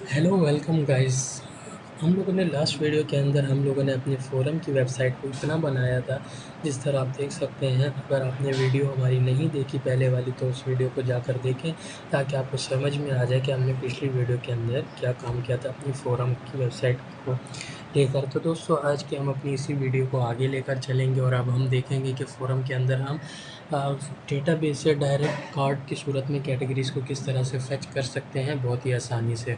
Hello welcome guys. हम लोगों ने लास्ट वीडियो के अंदर हम लोगों ने अपने फोरम की वेबसाइट को इतना बनाया था जिस तरह आप देख सकते हैं। अगर आपने वीडियो हमारी नहीं देखी पहले वाली तो उस वीडियो को जाकर देखें ताकि आपको समझ में आ जाए कि हमने पिछली वीडियो के अंदर क्या काम किया था अपनी फोरम की वेबसाइट को लेकर। तो दोस्तों आज के हम अपनी इसी वीडियो को आगे लेकर चलेंगे और अब हम देखेंगे कि फोरम के अंदर हम डेटाबेस से डायरेक्ट कार्ड की सूरत में कैटेगरीज़ को किस तरह से फेच कर सकते हैं बहुत ही आसानी से।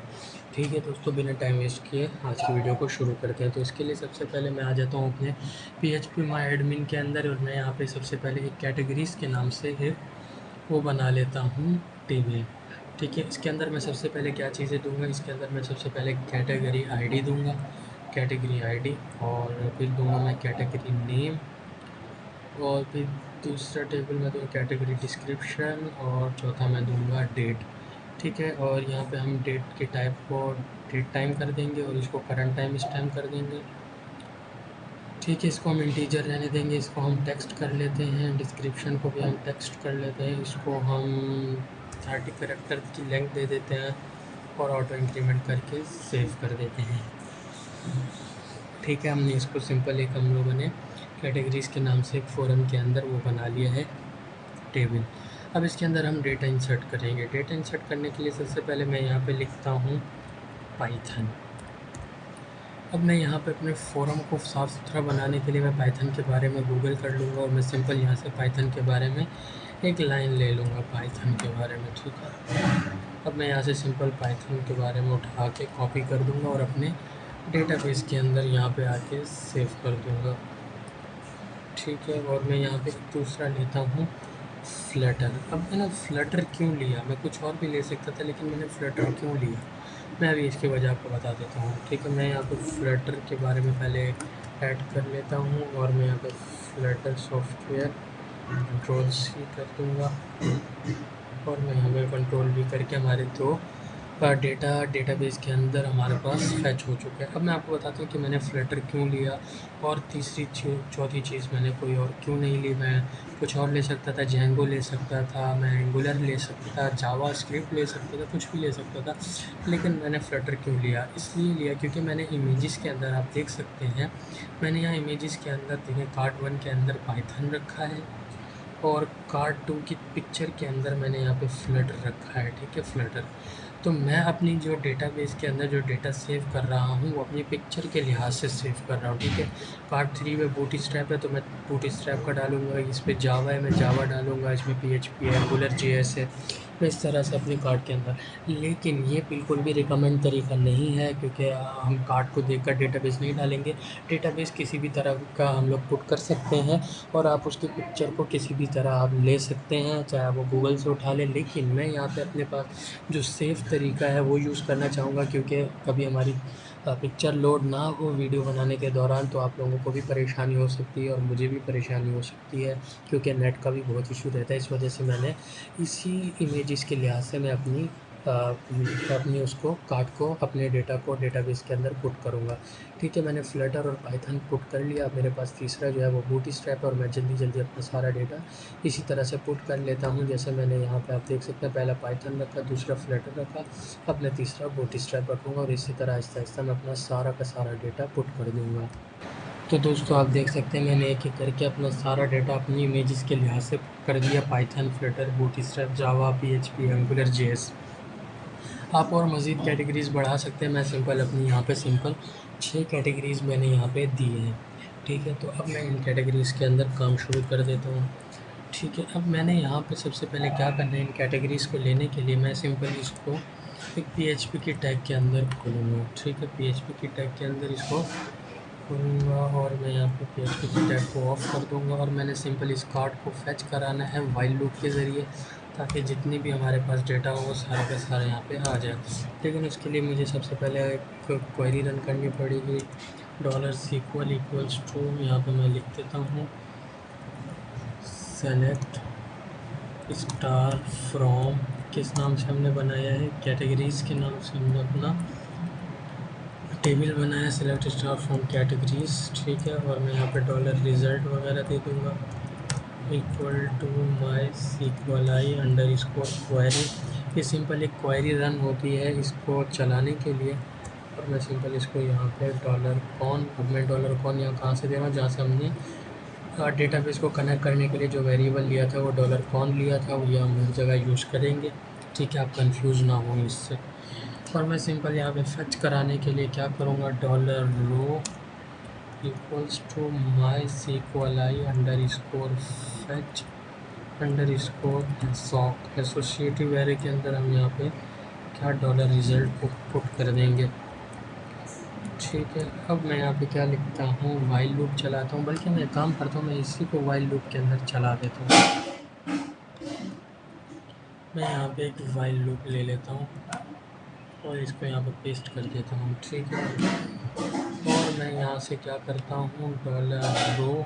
ठीक है दोस्तों, बिना टाइम वेस्ट किए आज की वीडियो को शुरू करते हैं। तो इसके लिए सबसे पहले मैं आ जाता हूँ अपने PHP माई एडमिन के अंदर और मैं यहाँ पे सबसे पहले एक कैटेगरीज़ के नाम से एक वो बना लेता हूँ टेबल। ठीक है, इसके अंदर मैं सबसे पहले क्या चीज़ें दूंगा, इसके अंदर मैं सबसे पहले कैटेगरी आईडी दूंगा, कैटेगरी आईडी, और फिर दूंगा मैं कैटेगरी नेम, और फिर दूसरा टेबल में दूँगा कैटेगरी डिस्क्रिप्शन, और चौथा मैं दूंगा डेट। ठीक है, और यहाँ पे हम डेट के टाइप को डेट टाइम कर देंगे और इसको करंट टाइम इस टाइम कर देंगे। ठीक है, इसको हम इंटीजर रहने देंगे, इसको हम टेक्स्ट कर लेते हैं, डिस्क्रिप्शन को भी हम टेक्स्ट कर लेते हैं, इसको हम 30 करेक्टर की लेंथ दे देते हैं और ऑटो इंक्रीमेंट करके सेव कर देते हैं। ठीक है, हमने इसको सिंपल एक हम लोगों ने कैटेगरीज़ के नाम से एक फोरम के अंदर वो बना लिया है टेबल। अब इसके अंदर हम डेटा इंसर्ट करेंगे। डेटा इंसर्ट करने के लिए सबसे पहले मैं यहाँ पे लिखता हूँ पाइथन। अब मैं यहाँ पे अपने फोरम को साफ़ सुथरा बनाने के लिए मैं पाइथन के बारे में गूगल कर लूँगा और मैं सिंपल यहाँ से पाइथन के बारे में एक लाइन ले लूँगा पाइथन के बारे में। ठीक है, अब मैं यहाँ से सिंपल पाइथन के बारे में उठा के कॉपी कर दूँगा और अपने डेटाबेस के अंदर यहाँ पे आके सेव कर दूँगा। ठीक है, और मैं यहाँ पे दूसरा लेता हूँ फ्लटर। अब मैंने फ्लटर क्यों लिया, मैं कुछ और भी ले सकता था लेकिन मैंने फ्लटर क्यों लिया मैं अभी इसकी वजह आपको बता देता हूँ। ठीक है, मैं यहाँ पे फ्लटर के बारे में पहले ऐड कर लेता हूँ और मैं यहाँ पे फ्लटर सॉफ्टवेयर कंट्रोल C कर दूँगा और मैं यहाँ पे कंट्रोल V करके हमारे दो डेटाबेस के अंदर हमारे पास फैच हो चुका है। अब मैं आपको बताता हूँ कि मैंने फ्लटर क्यों लिया और चौथी चीज़ मैंने कोई और क्यों नहीं ली। मैं कुछ और ले सकता था, जेंगो ले सकता था, मैं एंगुलर ले सकता था, जावा स्क्रिप्ट ले सकता था, कुछ भी ले सकता था, लेकिन मैंने फ्लटर क्यों लिया, इसलिए लिया क्योंकि मैंने इमेजेस के अंदर आप देख सकते हैं मैंने यहाँ इमेजेस के अंदर देखें कार्ड 1 के अंदर पाइथन रखा है और कार्ड 2 की पिक्चर के अंदर मैंने यहाँ पे फ्लटर रखा है। ठीक है, फ्लटर तो मैं अपनी जो डेटाबेस के अंदर जो डेटा सेव कर रहा हूँ वो अपनी पिक्चर के लिहाज से सेव कर रहा हूँ। ठीक है, पार्ट 3 में बूटी स्ट्रैप है तो मैं बूटी स्ट्रैप का डालूंगा, इस पर जावा है मैं जावा डालूंगा, इसमें PHP है, एंगुलर JS है, तो इस तरह से अपनी कार्ड के अंदर। लेकिन ये बिल्कुल भी रिकमेंड तरीका नहीं है क्योंकि हम कार्ड को देखकर डेटाबेस नहीं डालेंगे। डेटाबेस किसी भी तरह का हम लोग पुट कर सकते हैं और आप उसकी पिक्चर को किसी भी तरह आप ले सकते हैं, चाहे आप वो गूगल से उठा लें। लेकिन मैं यहाँ पे अपने पास जो सेफ़ तरीका है वो यूज़ करना चाहूँगा क्योंकि कभी हमारी पिक्चर लोड ना हो वीडियो बनाने के दौरान तो आप लोगों को भी परेशानी हो सकती है और मुझे भी परेशानी हो सकती है क्योंकि नेट का भी बहुत इशू रहता है। इस वजह से मैंने इसी इमेजेस के लिहाज से मैं अपनी उसको कार्ड को अपने डेटा को डेटाबेस के अंदर पुट करूँगा। ठीक है, मैंने फ्लटर और पाइथन पुट कर लिया। मेरे पास तीसरा जो है वो बूटस्ट्रैप है और मैं जल्दी अपना सारा डेटा इसी तरह से पुट कर लेता हूँ। जैसे मैंने यहाँ पे आप देख सकते हैं पहला पाइथन रखा, दूसरा फ्लटर रखा, अब मैं तीसरा बूटस्ट्रैप रखूँगा और इसी तरह आहिस्ता मैं अपना सारा का सारा डेटा पुट कर दूँगा। तो दोस्तों आप देख सकते हैं मैंने एक एक करके अपना सारा डेटा अपनी इमेजेस के लिहाज से कर दिया, पाइथन, फ्लटर, बूटस्ट्रैप, जावा, PHP, एंगुलर JS। आप और मज़ीद कैटेगरीज़ बढ़ा सकते हैं। मैं सिंपल अपनी यहाँ पे सिंपल 6 कैटेगरीज़ मैंने यहाँ पे दी हैं। ठीक है, तो अब मैं इन कैटेगरीज़ के अंदर काम शुरू कर देता हूँ। ठीक है, अब मैंने यहाँ पे सबसे पहले क्या करना है, इन कैटेगरीज़ को लेने के लिए मैं सिंपल इसको एक PHP की टैग के अंदर खोलूँगा। ठीक है, PHP की टैग के अंदर इसको खोलूँगा और मैं यहाँ पे PHP की टैग को ऑफ कर दूँगा और मैंने सिंपल इस कार्ड को फेच कराना है वाइल लूप के ज़रिए ताकि जितनी भी हमारे पास डेटा हो वो सारा का सारा यहाँ पे आ जाए। लेकिन उसके लिए मुझे सबसे पहले एक क्वेरी रन करनी पड़ेगी, $SQL इक्वल्स टू, यहाँ पे मैं लिख देता हूँ सेलेक्ट स्टार फ्रॉम, किस नाम से हमने बनाया है, कैटेगरीज़ के नाम से हमने अपना टेबल बनाया, सेलेक्ट स्टार फ्रॉम कैटेगरीज। ठीक है, और मैं यहाँ पे $रिज़ल्ट वगैरह दे दूँगा equal to my SQLi underscore query. ये सिंपल एक क्वेरी रन होती है इसको चलाने के लिए। और मैं सिंपल इसको यहाँ पे $कॉन, अब मैं $कॉन यहाँ कहाँ से दे रहा हूँ, जहाँ से हमने डेटाबेस को कनेक्ट करने के लिए जो वेरिएबल लिया था वो $कॉन लिया था, वो हम हर जगह यूज़ करेंगे। ठीक है, आप कंफ्यूज ना हो इससे। और मैं सिंपल यहाँ पे फेच कराने के लिए क्या करूँगा, $रो equals to MySQLi_fetch _ sock associative array के अंदर हम यहाँ पे क्या $result को पुट कर देंगे। ठीक है, अब मैं यहाँ पे क्या लिखता हूँ, वाइल लूप चलाता हूँ, बल्कि मैं काम करता हूँ, मैं इसी को वाइल लूप के अंदर चला देता हूँ। मैं यहाँ पे एक वाइल लूप ले लेता हूँ और इसको यहाँ पे पेस्ट कर देता हूँ। ठीक है, और मैं यहाँ से क्या करता हूँ, $रो,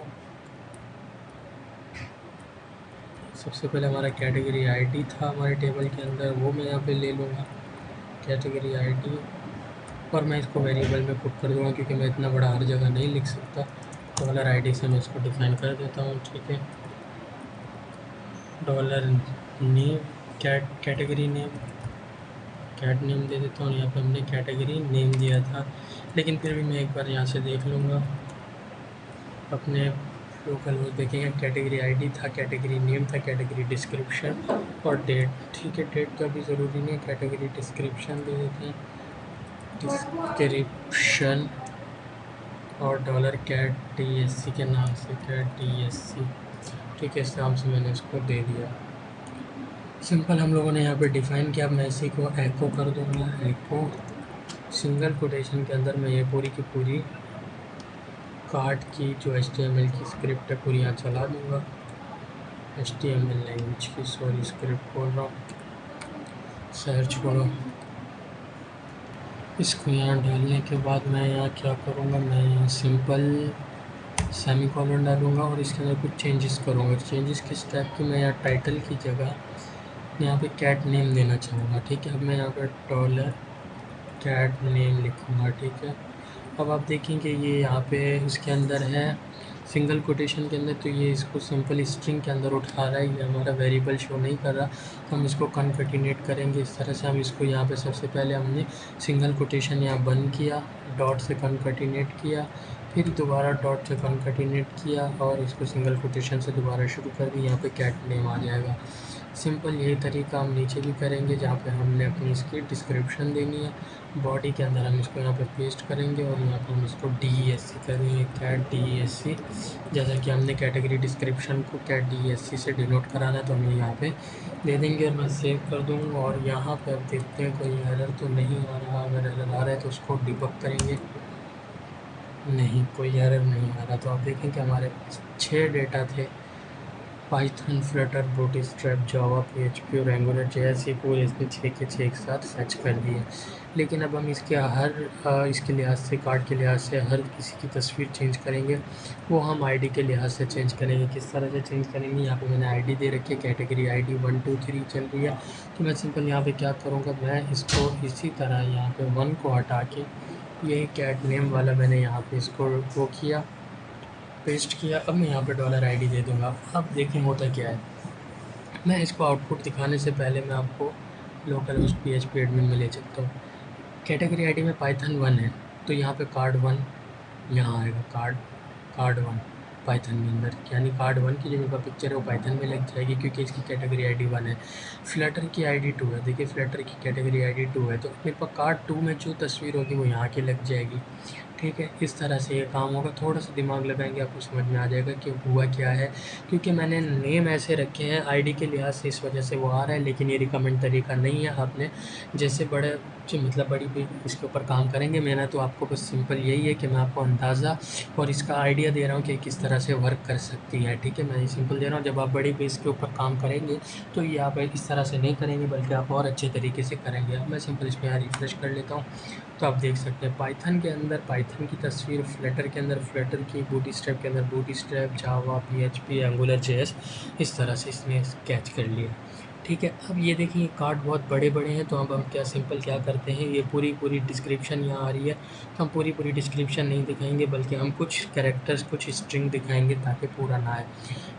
सबसे पहले हमारा कैटेगरी आईडी था हमारे टेबल के अंदर, वो मैं यहाँ पे ले लूँगा कैटेगरी आईडी, और मैं इसको वेरिएबल में पुट कर दूँगा क्योंकि मैं इतना बड़ा हर जगह नहीं लिख सकता। $id से मैं इसको डिफाइन कर देता हूँ। ठीक है, $नेम कैटेगरी नेम कैट नेम दे देता हूँ। यहाँ पे हमने कैटेगरी नेम दिया था, लेकिन फिर भी मैं एक बार यहाँ से देख लूँगा अपने लोकल वो देखेंगे। कैटेगरी आईडी था, कैटेगरी नेम था, कैटेगरी डिस्क्रिप्शन और डेट। ठीक है, डेट का भी ज़रूरी नहीं है, कैटेगरी डिस्क्रिप्शन दे देते हैं, डिस्क्रिप्शन, और $कैट DSC के नाम से कैट DSC। ठीक है, इस नाम से मैंने इसको दे दिया। सिंपल हम लोगों ने यहाँ पे डिफ़ाइन किया। मैं इसी को एको कर दूँगा, एको सिंगल कोटेशन के अंदर मैं ये पूरी की पूरी कार्ड की जो HTML की स्क्रिप्ट है पूरी यहाँ चला दूँगा। HTML लैंग्वेज की स्क्रिप्ट बोल रहा हूँ, सर्च करो। इसको यहाँ डालने के बाद मैं यहाँ क्या करूँगा, मैं यहाँ सिंपल सेमीकोलन डालूँगा और इसके अंदर कुछ चेंजेस करूँगा। चेंजेस किस टाइप की, मैं यहाँ टाइटल की जगह यहाँ पे कैट नेम देना चाहूँगा। ठीक है, अब मैं यहाँ पर $कैट नेम लिखूँगा। ठीक है, अब आप देखेंगे ये यहाँ पे इसके अंदर है सिंगल कोटेशन के अंदर, तो ये इसको सिंपल स्ट्रिंग के अंदर उठा रहा है, ये हमारा वेरिएबल शो नहीं कर रहा। तो हम इसको कन्कैटिनेट करेंगे इस तरह से। हम इसको यहाँ पे सबसे पहले हमने सिंगल कोटेशन यहाँ बंद किया, डॉट से कन्कैटिनेट किया, फिर दोबारा डॉट से कन्कैटिनेट किया और इसको सिंगल कोटेशन से दोबारा शुरू कर दी। यहाँ पे कैट नेम आ जाएगा। सिंपल यही तरीका हम नीचे भी करेंगे, जहाँ पे हमने अपनी इसकी डिस्क्रिप्शन देनी है। बॉडी के अंदर हम इसको यहाँ पे पेस्ट करेंगे और यहाँ पे हम इसको DESC करेंगे, कैट DESC। जैसा कि हमने कैटेगरी डिस्क्रिप्शन को कैट DESC से डिनोट कराना है, तो हम यहाँ पे दे देंगे और मैं सेव कर दूँगा। और यहाँ पे अब देखते हैं कोई एरर तो नहीं आ रहा। अगर एरर आ रहा है तो उसको डिबग करेंगे। नहीं, कोई एरर नहीं आ रहा। तो आप देखें कि हमारे 6 डेटा थे, पाइथन, फ्लटर, बूटस्ट्रैप, जावा, PHP और एंगुलर JS, ये पूरे इसने 6 के 6 एक साथ फेच कर दिए। लेकिन अब हम इसके इसके लिहाज से, कार्ड के लिहाज से हर किसी की तस्वीर चेंज करेंगे, वो हम आईडी के लिहाज से चेंज करेंगे। किस तरह से चेंज करेंगे, यहाँ पे मैंने आईडी दे रखी है, कैटेगरी आईडी 1 2 3 चल रही है। तो मैं सिंपल यहाँ पे क्या करूँगा, मैं इसको इसी तरह यहाँ पे 1 को हटा के यही कैट नेम वाला मैंने यहाँ पे इसको वो किया, पेस्ट किया। अब मैं यहाँ पे $ID दे दूँगा। अब देखें होता क्या है। मैं इसको आउटपुट दिखाने से पहले मैं आपको लोकल होस्ट PHP एडमिन में ले सकता हूँ। कैटेगरी आईडी में पाइथन 1 है, तो यहाँ पे कार्ड 1 यहाँ आएगा, कार्ड 1 पाइथन के अंदर, यानी कार्ड 1 की जो मेरे पास पिक्चर है वो पाइथन में लग जाएगी क्योंकि इसकी कैटेगरी आईडी 1 है। फ्लटर की आईडी 2 है, देखिए फ्लटर की कैटेगरी आईडी 2 है, तो मेरे पास कार्ड 2 में जो तस्वीर होगी वो यहाँ की लग जाएगी। ठीक है, इस तरह से ये काम होगा। थोड़ा सा दिमाग लगाएंगे आपको समझ में आ जाएगा कि हुआ क्या है, क्योंकि मैंने नेम ऐसे रखे हैं आईडी के लिहाज से, इस वजह से वो आ रहा है। लेकिन ये रिकमेंड तरीका नहीं है। आपने जैसे बड़े मतलब बड़ी भी इसके ऊपर काम करेंगे मेहनत, तो आपको बस सिंपल यही है कि मैं आपको अंदाज़ा और इसका आइडिया दे रहा हूँ कि किस तरह से वर्क कर सकती है। ठीक है, मैं सिंपल दे रहा हूँ। जब आप बड़ी बेस के ऊपर काम करेंगे तो ये आप इस तरह से नहीं करेंगे, बल्कि आप और अच्छे तरीके से करेंगे। अब मैं सिंपल इसमें यहाँ रिफ्रेश कर लेता हूँ, तो आप देख सकते हैं पाइथन के अंदर पाइथन की तस्वीर, फ्लटर के अंदर फ्लटर की, बूटस्ट्रैप के अंदर बूटस्ट्रैप, जावा, PHP, एंगुलर JS, इस तरह से इसने कैच कर लिया। ठीक है। अब ये देखिए कार्ड बहुत बड़े-बड़े हैं, तो अब हम क्या सिंपल क्या करते हैं, ये पूरी डिस्क्रिप्शन यहाँ आ रही है, तो हम पूरी डिस्क्रिप्शन नहीं दिखाएँगे, बल्कि हम कुछ कैरेक्टर्स, कुछ स्ट्रिंग दिखाएँगे ताकि पूरा ना आए।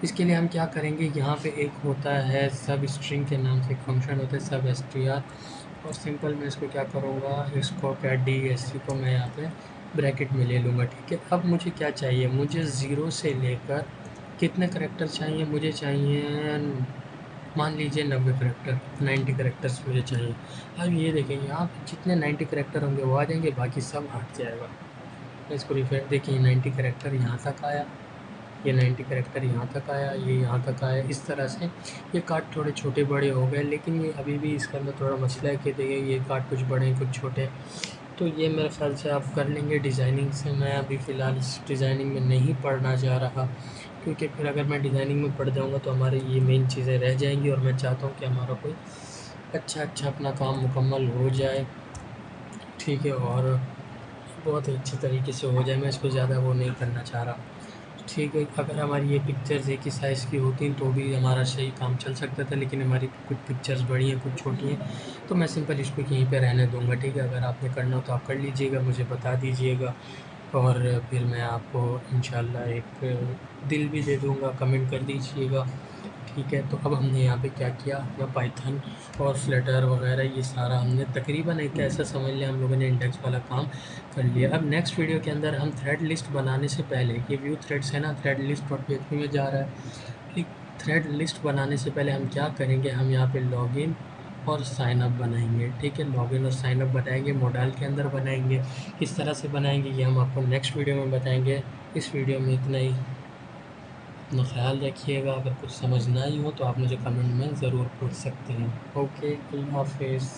इसके लिए हम क्या करेंगे, यहाँ पे एक होता है सब स्ट्रिंग के नाम से एक फंक्शन होता है सब str, और सिंपल मैं इसको क्या करूँगा, इसको क्या DSC को मैं यहाँ पे ब्रैकेट में ले लूँगा। ठीक है। अब मुझे क्या चाहिए, मुझे 0 से लेकर कितने करैक्टर चाहिए, मुझे चाहिए मान लीजिए 90 करैक्टर, 90 करैक्टर्स मुझे चाहिए। अब ये देखें यहाँ पे जितने 90 करैक्टर होंगे वो आ जाएंगे, बाकी सब हट जाएगा। मैं इसको रिफ्रेश, देखिए 90 करैक्टर यहाँ तक आया, ये 90 करैक्टर यहाँ तक आया, ये यहाँ तक आया। इस तरह से ये कार्ड थोड़े छोटे बड़े हो गए, लेकिन ये अभी भी इसके अंदर थोड़ा मसला है कि देखिए ये कार्ड कुछ बड़े हैं कुछ छोटे हैं, तो ये मेरे ख्याल से आप कर लेंगे डिज़ाइनिंग से। मैं अभी फ़िलहाल इस डिज़ाइनिंग में नहीं पढ़ना चाह रहा, क्योंकि फिर अगर मैं डिज़ाइनिंग में पढ़ जाऊँगा तो हमारे ये मेन चीज़ें रह जाएंगी, और मैं चाहता हूँ कि हमारा कोई अच्छा अपना काम मुकम्मल हो जाए। ठीक है, और बहुत ही अच्छे तरीके से हो जाए, मैं इसको ज़्यादा वो नहीं करना चाह रहा। ठीक है, अगर हमारी ये पिक्चर्स एक ही साइज़ की होती तो भी हमारा सही काम चल सकता था, लेकिन हमारी कुछ पिक्चर्स बड़ी हैं कुछ छोटी हैं, तो मैं सिंपल इसको यहीं पे रहने दूँगा। ठीक है, अगर आपने करना हो तो आप कर लीजिएगा, मुझे बता दीजिएगा, और फिर मैं आपको इंशाल्लाह एक दिल भी दे दूँगा, कमेंट कर दीजिएगा। ठीक है, तो अब हमने यहाँ पे क्या किया, अपना पाइथन और फ्लटर वगैरह ये सारा हमने तकरीबन एक ऐसा समझ लिया, हम लोगों ने इंडेक्स वाला काम कर लिया। अब नेक्स्ट वीडियो के अंदर हम थ्रेड लिस्ट बनाने से पहले, ये व्यू थ्रेड्स है ना, थ्रेड लिस्ट .php में जा रहा है, थ्रेड लिस्ट बनाने से पहले हम क्या करेंगे, हम यहाँ पे लॉगिन और साइन अप बनाएंगे। ठीक है, लॉगिन और साइन अप बनाएंगे, मॉडल के अंदर बनाएंगे। किस तरह से बनाएंगे ये हम आपको नेक्स्ट वीडियो में बताएंगे। इस वीडियो में इतना ही, अपना ख्याल रखिएगा। अगर कुछ समझ ना आई हो तो आप मुझे कमेंट में ज़रूर पूछ सकते हैं। ओके, अल्लाह हाफिज़।